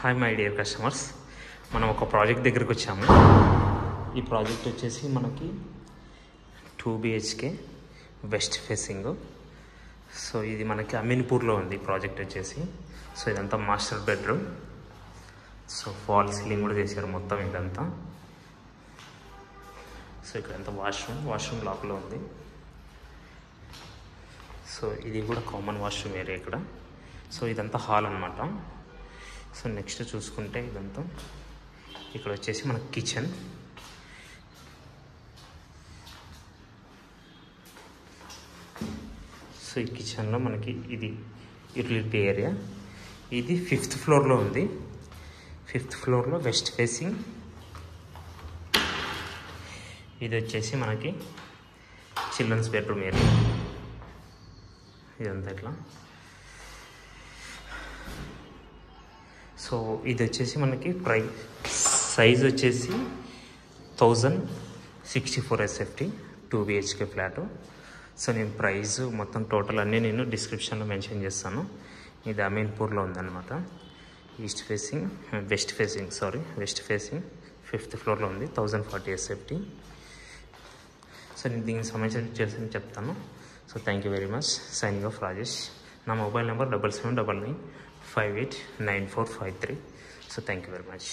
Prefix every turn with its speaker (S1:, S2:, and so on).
S1: Hi my dear customers, మనం ఒక project దగ్గరికి వచ్చాము. ఈ ప్రాజెక్ట్ వచ్చేసి మనకి 2 BHK వెస్ట్ ఫేసింగ్. సో ఇది మనకి అమీన్పూర్లో ఉంది ప్రాజెక్ట్ వచ్చేసి. సో ఇదంతా master bedroom. So fall ceiling కూడా చేశారు మొత్తం ఇదంతా. సో ఇక్కడంతా వాష్రూమ్ లోపల ఉంది. సో ఇది కూడా కామన్ వాష్రూమ్ ఏరియా ఇక్కడ. సో ఇదంతా హాల్ అనమాట. సో నెక్స్ట్ చూసుకుంటే ఇదంతా ఇక్కడ వచ్చేసి మనకి కిచెన్. సో ఈ కిచెన్లో మనకి ఇది యూటిలిటీ ఏరియా. ఇది 5th ఫ్లోర్లో ఉంది. 5th ఫ్లోర్లో వెస్ట్ ఫేసింగ్. ఇది వచ్చేసి మనకి చిల్డ్రన్స్ బెడ్రూమ్ ఏరియా. ఇదంతా ఇట్లా. సో ఇది వచ్చేసి మనకి సైజ్ వచ్చేసి 1064 SFT 2 BHK ఫ్లాటు. సో నేను ప్రైస్ మొత్తం టోటల్ అన్నీ నేను డిస్క్రిప్షన్లో మెన్షన్ చేస్తాను. ఇది అమీన్పూర్లో ఉందన్నమాట. వెస్ట్ ఫేసింగ్ 5th ఫ్లోర్లో ఉంది. 1040 SFT. సో నేను దీనికి సంబంధించిన డీటెయిల్స్ అని చెప్తాను. So thank you very much. Signing off Rajesh. నా mobile number 7799589453. So thank you very much.